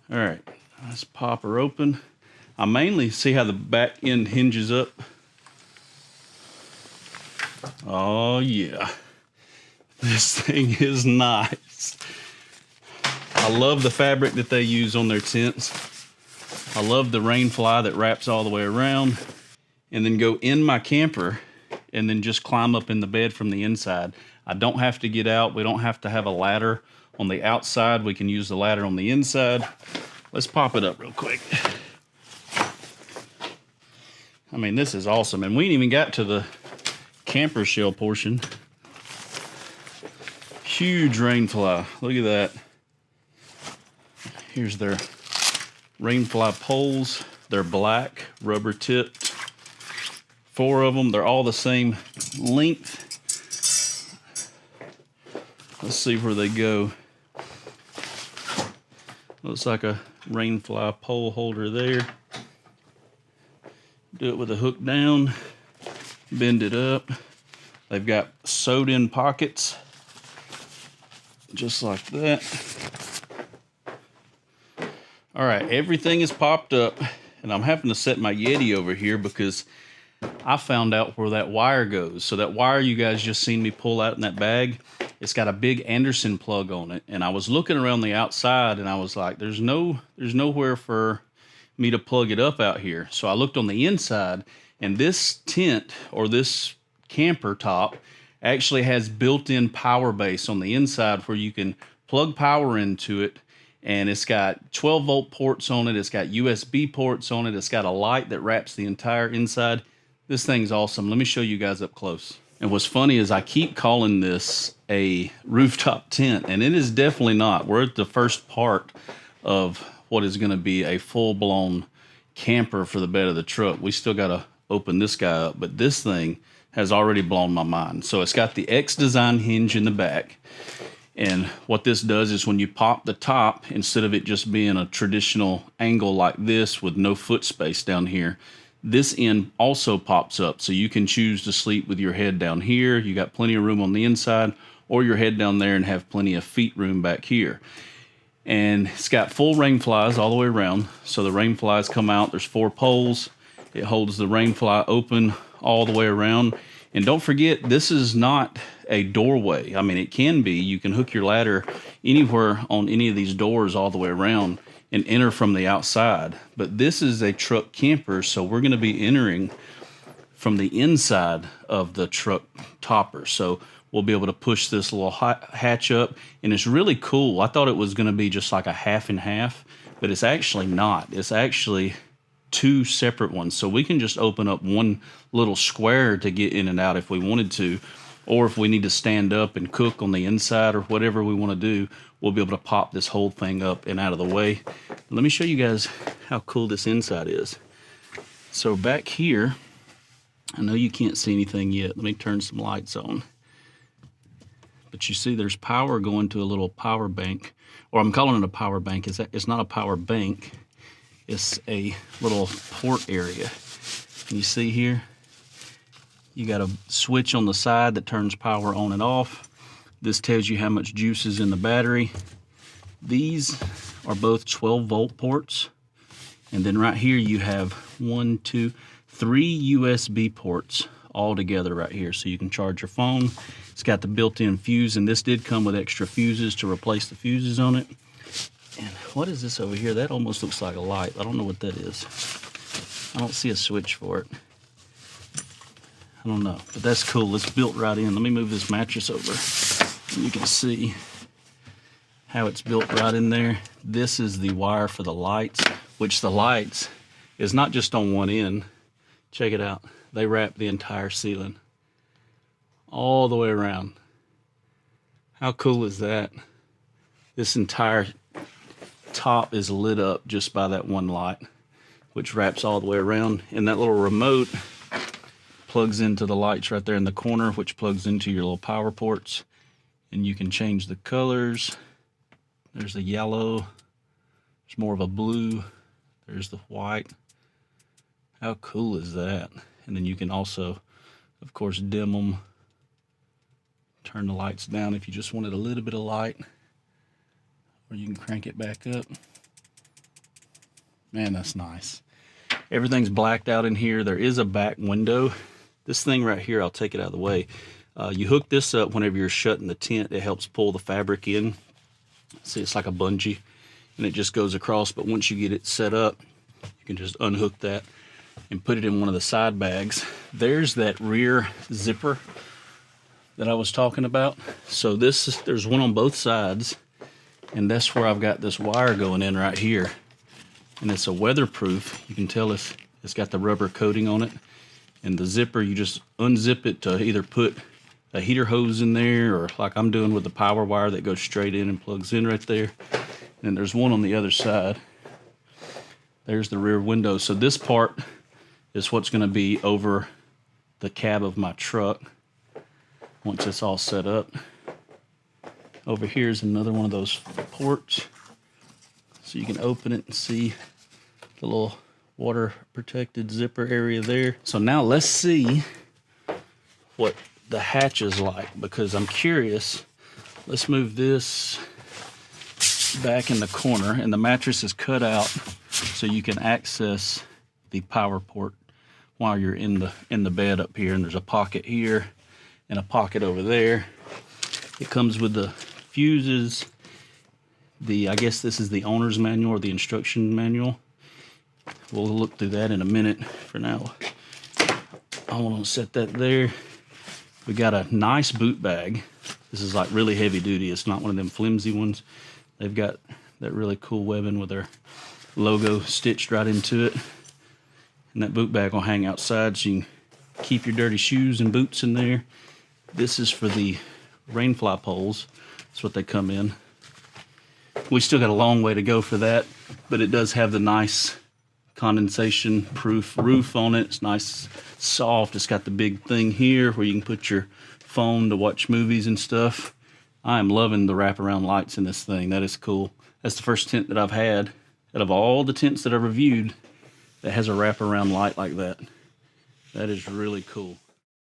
All right, let's pop her open. I mainly see how the back end hinges up. Oh yeah, this thing is nice. I love the fabric that they use on their tents. I love the rain fly that wraps all the way around, and then go in my camper and then just climb up in the bed from the inside. I don't have to get out. We don't have to have a ladder on the outside. We can use the ladder on the inside. Let's pop it up real quick. I mean, this is awesome. And we ain't even got to the camper shell portion. Huge rain fly. Look at that. Here's their rain fly poles. They're black, rubber tipped. 4 of them. They're all the same length. Let's see where they go. Looks like a rain fly pole holder there. Do it with a hook down. Bend it up. They've got sewed in pockets. Just like that. All right, everything is popped up. And I'm having to set my Yeti over here because I found out where that wire goes. So that wire you guys just seen me pull out in that bag, it's got a big Anderson plug on it. And I was looking around the outside and I was like, there's nowhere for me to plug it up out here. So I looked on the inside, and this tent or this camper top actually has built-in power base on the inside where you can plug power into it. And it's got 12-volt ports on it. It's got USB ports on it. It's got a light that wraps the entire inside. This thing's awesome. Let me show you guys up close. And what's funny is I keep calling this a rooftop tent, and it is definitely not. We're at the first part of what is going to be a full-blown camper for the bed of the truck. We still got to open this guy up, but this thing has already blown my mind. So it's got the X design hinge in the back. And what this does is when you pop the top, instead of it just being a traditional angle like this with no foot space down here, this end also pops up. So you can choose to sleep with your head down here. You got plenty of room on the inside, or your head down there and have plenty of feet room back here. And it's got full rain flies all the way around. So the rain flies come out. There's 4 poles. It holds the rain fly open all the way around. And don't forget, this is not a doorway. I mean, it can be. You can hook your ladder anywhere on any of these doors all the way around and enter from the outside. But this is a truck camper, so we're going to be entering from the inside of the truck topper. So we'll be able to push this little hatch up, and it's really cool. I thought it was going to be just like a half and half, but it's actually not. It's actually 2 separate ones. So we can just open up one little square to get in and out if we wanted to, or if we need to stand up and cook on the inside or whatever we want to do, we'll be able to pop this whole thing up and out of the way. Let me show you guys how cool this inside is. So back here, I know you can't see anything yet. Let me turn some lights on. But you see there's power going to a little power bank, or I'm calling it a power bank. It's not a power bank. It's a little port area. Can you see here? You got a switch on the side that turns power on and off. This tells you how much juice is in the battery. These are both 12-volt ports. And then right here you have 1, 2, 3 USB ports all together right here. So you can charge your phone. It's got the built-in fuse, and this did come with extra fuses to replace the fuses on it. And what is this over here? That almost looks like a light. I don't know what that is. I don't see a switch for it. I don't know, but that's cool. It's built right in. Let me move this mattress over. And you can see how it's built right in there. This is the wire for the lights, which the lights is not just on one end. Check it out. They wrap the entire ceiling all the way around. How cool is that? This entire top is lit up just by that one light, which wraps all the way around. And that little remote plugs into the lights right there in the corner, which plugs into your little power ports. And you can change the colors. There's the yellow. There's more of a blue. There's the white. How cool is that? And then you can also, of course, dim them. Turn the lights down if you just wanted a little bit of light. Or you can crank it back up. Man, that's nice. Everything's blacked out in here. There is a back window. This thing right here, I'll take it out of the way. You hook this up whenever you're shutting the tent. It helps pull the fabric in. See, it's like a bungee, and it just goes across. But once you get it set up, you can just unhook that and put it in one of the side bags. There's that rear zipper that I was talking about. So there's one on both sides, and that's where I've got this wire going in right here. And it's a weatherproof. You can tell it's got the rubber coating on it. And the zipper, you just unzip it to either put a heater hose in there, or like I'm doing with the power wire that goes straight in and plugs in right there. And then there's one on the other side. There's the rear window. So this part is what's going to be over the cab of my truck once it's all set up. Over here is another one of those ports. So you can open it and see the little water protected zipper area there. So now let's see what the hatch is like, because I'm curious. Let's move this back in the corner, and the mattress is cut out so you can access the power port while you're in the bed up here. And there's a pocket here and a pocket over there. It comes with the fuses. I guess this is the owner's manual or the instruction manual. We'll look through that in a minute. For now, I want to set that there. We got a nice boot bag. This is like really heavy duty. It's not one of them flimsy ones. They've got that really cool webbing with their logo stitched right into it. And that boot bag will hang outside so you can keep your dirty shoes and boots in there. This is for the rainfly poles. That's what they come in. We still got a long way to go for that, but it does have the nice condensation proof roof on it. It's nice, soft. It's got the big thing here where you can put your phone to watch movies and stuff. I am loving the wraparound lights in this thing. That is cool. That's the first tent that I've had out of all the tents that I've reviewed that has a wraparound light like that. That is really cool.